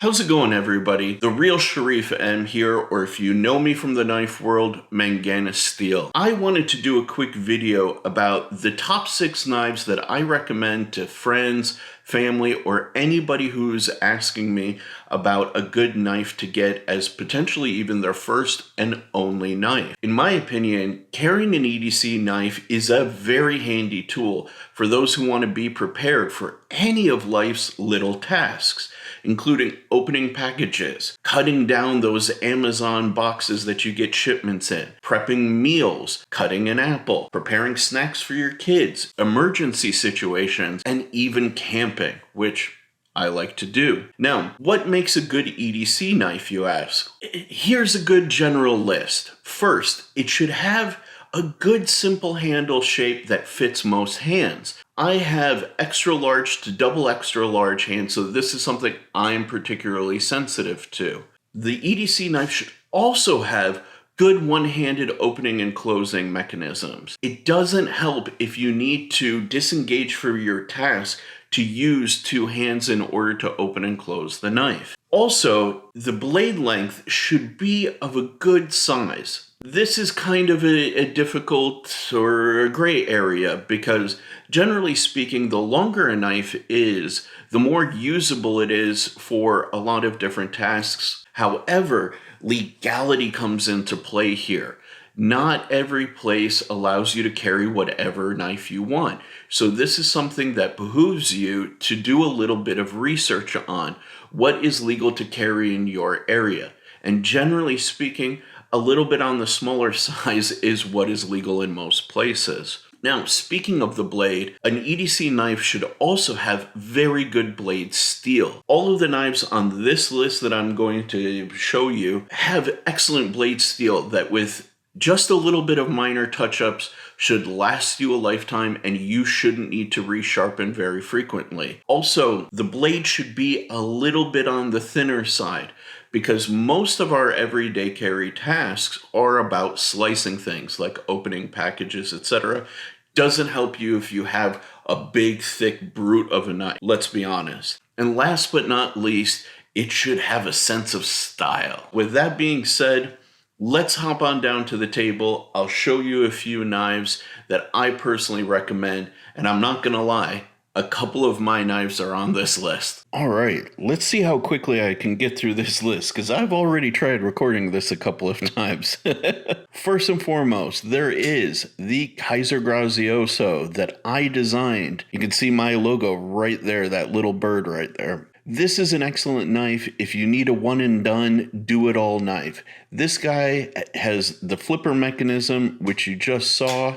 How's it going, everybody? The real Sharif M here, or if you know me from the knife world, Mangana Steel. I wanted to do a quick video about the top 6 knives that I recommend to friends, family, or anybody who's asking me about a good knife to get as potentially even their first and only knife. In my opinion, carrying an EDC knife is a very handy tool for those who want to be prepared for any of life's little tasks, including opening packages, cutting down those Amazon boxes that you get shipments in, prepping meals, cutting an apple, preparing snacks for your kids, emergency situations, and even camping, which I like to do. Now, what makes a good EDC knife, you ask? Here's a good general list. First, it should have a good simple handle shape that fits most hands. I have extra large to double extra large hands, so this is something I'm particularly sensitive to. The EDC knife should also have good one-handed opening and closing mechanisms. It doesn't help if you need to disengage for your task to use 2 hands in order to open and close the knife. Also, the blade length should be of a good size. This is kind of a difficult or a gray area because generally speaking, the longer a knife is, the more usable it is for a lot of different tasks. However, legality comes into play here. Not every place allows you to carry whatever knife you want. So this is something that behooves you to do a little bit of research on what is legal to carry in your area. And generally speaking, a little bit on the smaller size is what is legal in most places. Now, speaking of the blade, an EDC knife should also have very good blade steel. All of the knives on this list that I'm going to show you have excellent blade steel that with just a little bit of minor touch-ups should last you a lifetime, and you shouldn't need to resharpen very frequently. Also, the blade should be a little bit on the thinner side because most of our everyday carry tasks are about slicing things like opening packages, etc. Doesn't help you if you have a big, thick brute of a knife, let's be honest. And last but not least, it should have a sense of style. With that being said, let's hop on down to the table. I'll show you a few knives that I personally recommend, and I'm not gonna lie, a couple of my knives are on this list. All right, let's see how quickly I can get through this list, because I've already tried recording this a couple of times. First and foremost, there is the Kaiser Grazioso that I designed. You can see my logo right there, that little bird right there. This is an excellent knife if you need a one and done, do it all knife. This guy has the flipper mechanism, which you just saw,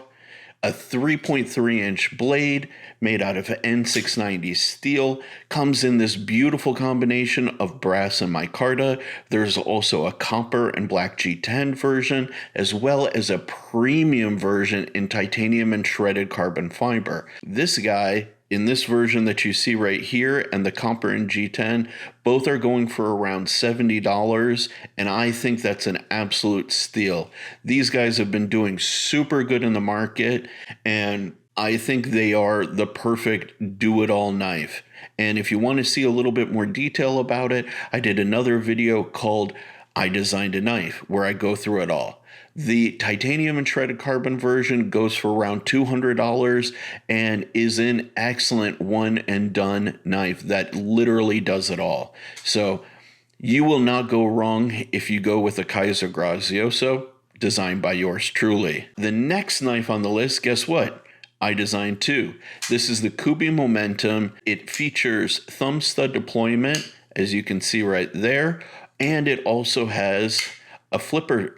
a 3.3-inch blade made out of N690 steel, comes in this beautiful combination of brass and micarta. There's also a copper and black G10 version, as well as a premium version in titanium and shredded carbon fiber. This guy, in this version that you see right here and the copper and G10, both are going for around $70, and I think that's an absolute steal. These guys have been doing super good in the market, and I think they are the perfect do-it-all knife. And if you want to see a little bit more detail about it, I did another video called I Designed a Knife, where I go through it all. The titanium and shredded carbon version goes for around $200 and is an excellent one and done knife that literally does it all. So you will not go wrong if you go with a Kaiser Grazioso designed by yours truly. The next knife on the list, guess what? I designed too. This is the Kubi Momentum. It features thumb stud deployment, as you can see right there, and it also has a flipper,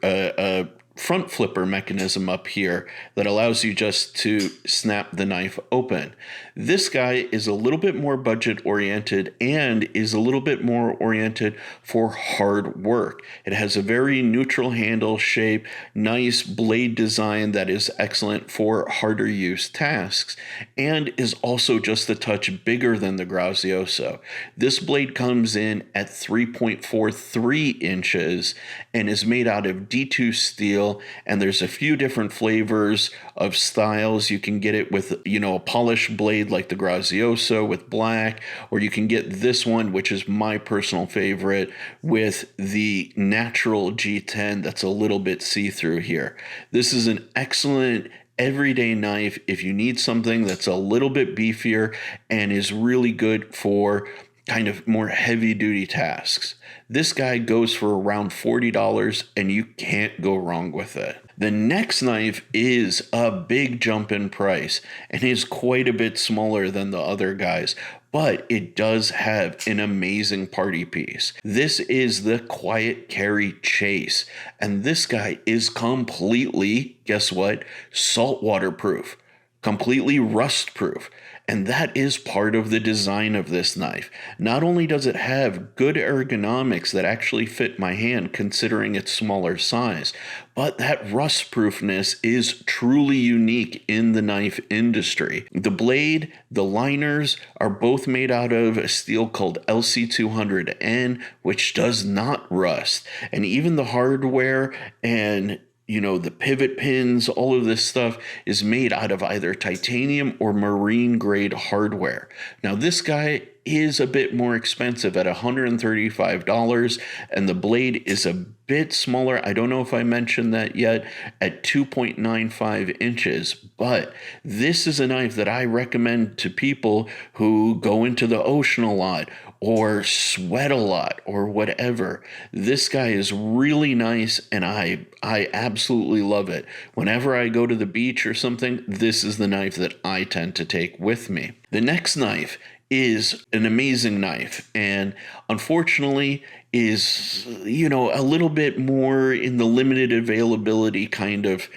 front flipper mechanism up here that allows you just to snap the knife open. This guy is a little bit more budget oriented and is a little bit more oriented for hard work. It has a very neutral handle shape, nice blade design that is excellent for harder use tasks, and is also just a touch bigger than the Grazioso. This blade comes in at 3.43 inches and is made out of D2 steel steel, and there's a few different flavors of styles. You can get it with, you know, a polished blade like the Grazioso with black, or you can get this one, which is my personal favorite, with the natural G10 that's a little bit see-through here. This is an excellent everyday knife if you need something that's a little bit beefier and is really good for kind of more heavy duty tasks. This guy goes for around $40 and you can't go wrong with it. The next knife is a big jump in price and is quite a bit smaller than the other guys, but it does have an amazing party piece. This is the Quietcarry Chase, and this guy is completely, guess what, saltwater proof, completely rust proof. And that is part of the design of this knife. Not only does it have good ergonomics that actually fit my hand considering its smaller size, but that rust proofness is truly unique in the knife industry. The blade, the liners are both made out of a steel called LC200N, which does not rust. And even the hardware and the pivot pins, all of this stuff is made out of either titanium or marine grade hardware. Now, this guy is a bit more expensive at $135, and the blade is a bit smaller. I don't know if I mentioned that yet, at 2.95 inches, but this is a knife that I recommend to people who go into the ocean a lot or sweat a lot or whatever. This guy is really nice, and I absolutely love it. Whenever I go to the beach or something, this is the knife that I tend to take with me. The next knife is an amazing knife, and unfortunately is, a little bit more in the limited availability kind of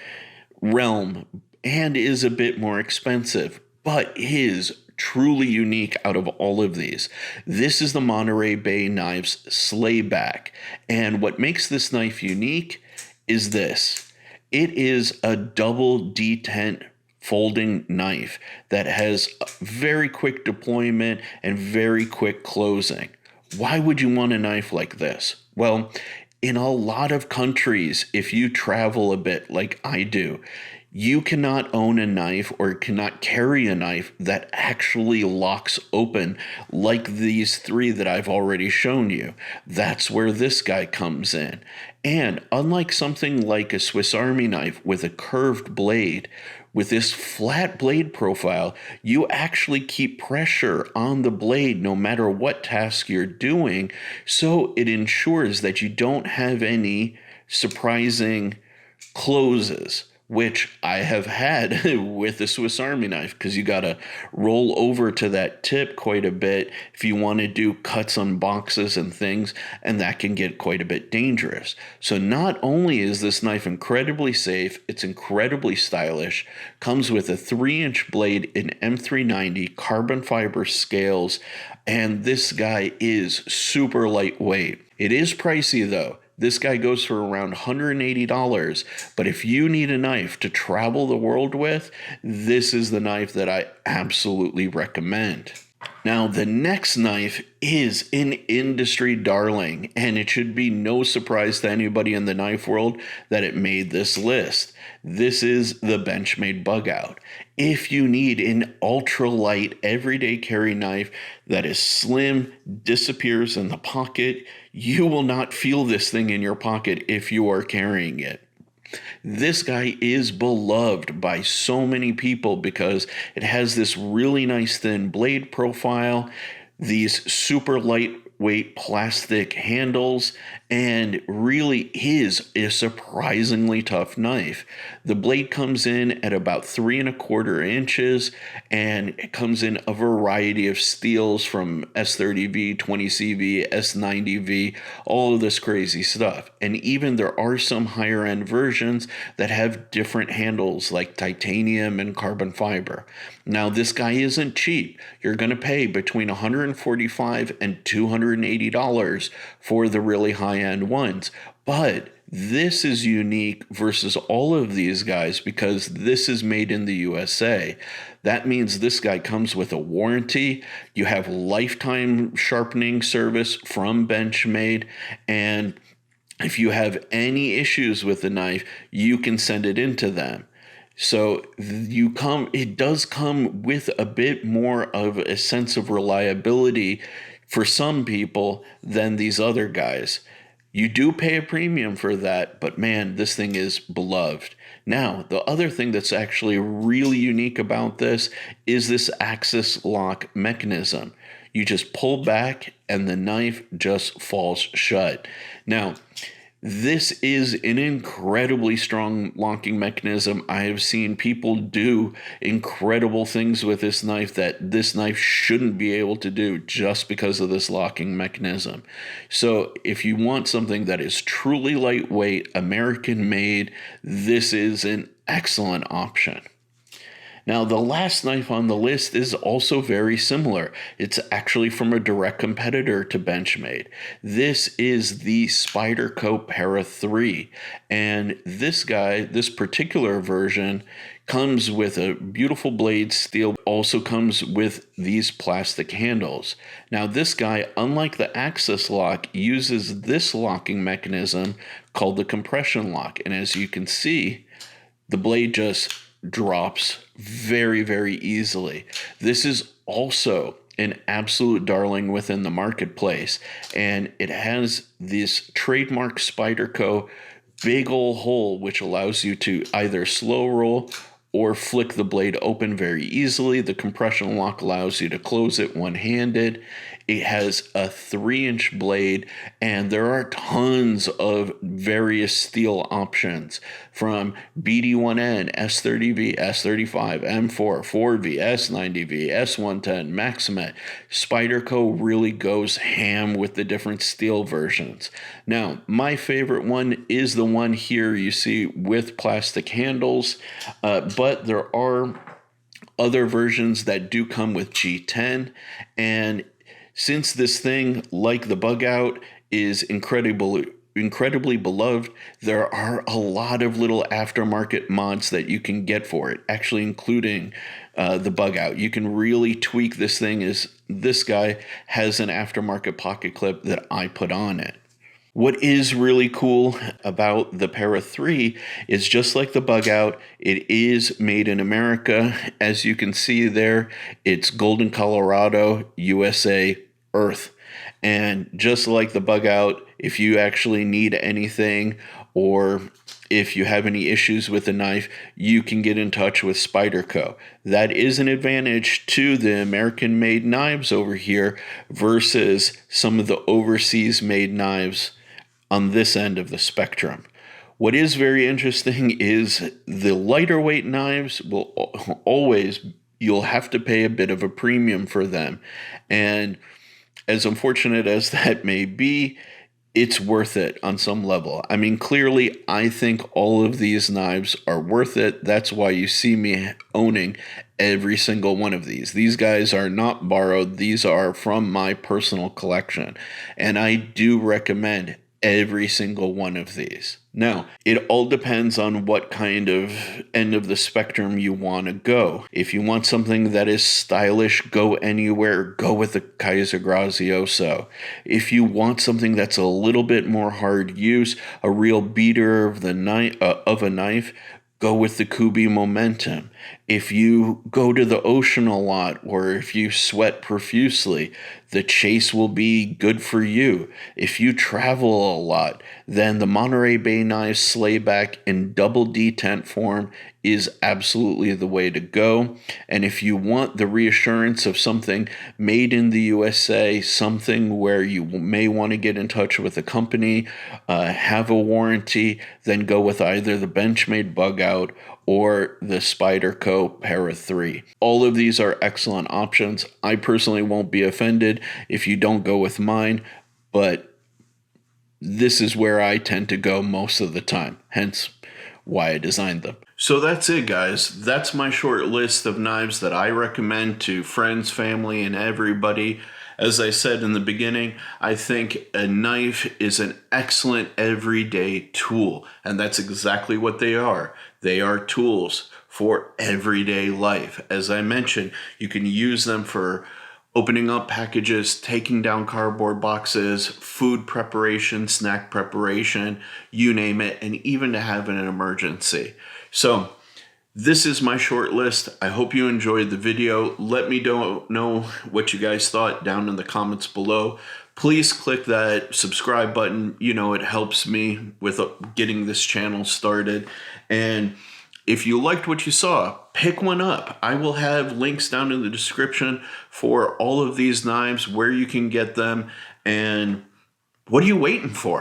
realm and is a bit more expensive, but is truly unique out of all of these. This is the Monterey Bay Knives SLAYBACK, and what makes this knife unique is this. It is a double detent folding knife that has very quick deployment and very quick closing. Why would you want a knife like this? Well, in a lot of countries, if you travel a bit like I do, you cannot own a knife or cannot carry a knife that actually locks open like these three that I've already shown you. That's where this guy comes in. And unlike something like a Swiss Army knife with a curved blade, with this flat blade profile, you actually keep pressure on the blade no matter what task you're doing, so it ensures that you don't have any surprising closes, which I have had with the Swiss Army knife, because you got to roll over to that tip quite a bit if you want to do cuts on boxes and things, and that can get quite a bit dangerous. So not only is this knife incredibly safe, it's incredibly stylish, comes with a 3-inch blade in M390 carbon fiber scales, and this guy is super lightweight. It is pricey though. This guy goes for around $180, but if you need a knife to travel the world with, this is the knife that I absolutely recommend. Now, the next knife is an industry darling, and it should be no surprise to anybody in the knife world that it made this list. This is the Benchmade BUGOUT. If you need an ultralight everyday carry knife that is slim, disappears in the pocket, you will not feel this thing in your pocket if you are carrying it. This guy is beloved by so many people because it has this really nice thin blade profile, these super lightweight plastic handles, and really is a surprisingly tough knife. The blade comes in at about 3¼ inches, and it comes in a variety of steels from S30V, 20CV, S90V, all of this crazy stuff. And even there are some higher end versions that have different handles like titanium and carbon fiber. Now, this guy isn't cheap. You're going to pay between $145 and $280 for the really high-end ones. But this is unique versus all of these guys because this is made in the USA. That means this guy comes with a warranty. You have lifetime sharpening service from Benchmade, and If you have any issues with the knife, you can send it into them. So it does come with a bit more of a sense of reliability for some people than these other guys. You do pay a premium for that, but man, this thing is beloved. Now, the other thing that's actually really unique about this is this axis lock mechanism. You just pull back and the knife just falls shut. Now, this is an incredibly strong locking mechanism. I have seen people do incredible things with this knife that this knife shouldn't be able to do just because of this locking mechanism. So if you want something that is truly lightweight, American made, this is an excellent option. Now, the last knife on the list is also very similar. It's actually from a direct competitor to Benchmade. This is the Spyderco Para 3. And this particular version, comes with a beautiful blade steel, also comes with these plastic handles. Now, this guy, unlike the Axis lock, uses this locking mechanism called the compression lock. And as you can see, the blade just drops very, very easily. This is also an absolute darling within the marketplace, and it has this trademark Spyderco big ol' hole, which allows you to either slow roll or flick the blade open very easily. The compression lock allows you to close it one-handed. It has a 3-inch blade, and there are tons of various steel options from BD1N, S30V, S35, M4, 4V, S90V, S110, Maximet. Spyderco really goes ham with the different steel versions. Now, my favorite one is the one here you see with plastic handles, but there are other versions that do come with G10, and since this thing, like the BUGOUT, is incredibly beloved, there are a lot of little aftermarket mods that you can get for it, actually including the BUGOUT. You can really tweak this thing, as this guy has an aftermarket pocket clip that I put on it. What is really cool about the Para 3 is, just like the BUGOUT, it is made in America. As you can see there, it's Golden, Colorado, USA, Earth. And just like the BUGOUT, if you actually need anything, or if you have any issues with the knife, you can get in touch with Spyderco. That is an advantage to the American-made knives over here versus some of the overseas-made knives on this end of the spectrum. What is very interesting is the lighter weight knives will always, you'll have to pay a bit of a premium for them. And as unfortunate as that may be, it's worth it on some level. I mean, clearly, I think all of these knives are worth it. That's why you see me owning every single one of these. These guys are not borrowed. These are from my personal collection. And I do recommend every single one of these. Now, it all depends on what kind of end of the spectrum you want to go. If you want something that is stylish, go anywhere, go with the Kaiser Grazioso. If you want something that's a little bit more hard use, a real beater of a knife, go with the Kubi Momentum. If you go to the ocean a lot, or if you sweat profusely, the Chase will be good for you. If you travel a lot, then the Monterey Bay knife SLAYBACK in double detent form is absolutely the way to go. And if you want the reassurance of something made in the USA, something where you may want to get in touch with a company, have a warranty, then go with either the Benchmade BUGOUT or the Spyderco Para 3. All of these are excellent options. I personally won't be offended if you don't go with mine, but this is where I tend to go most of the time, hence why I designed them. So that's it, guys. That's my short list of knives that I recommend to friends, family, and everybody. As I said in the beginning, I think a knife is an excellent everyday tool, and that's exactly what they are. They are tools for everyday life. As I mentioned, you can use them for opening up packages, taking down cardboard boxes, food preparation, snack preparation, you name it, and even to have an emergency. So this is my short list. I hope you enjoyed the video. Let me know what you guys thought down in the comments below. Please click that subscribe button. You know, it helps me with getting this channel started. And if you liked what you saw, pick one up. I will have links down in the description for all of these knives, where you can get them, and what are you waiting for?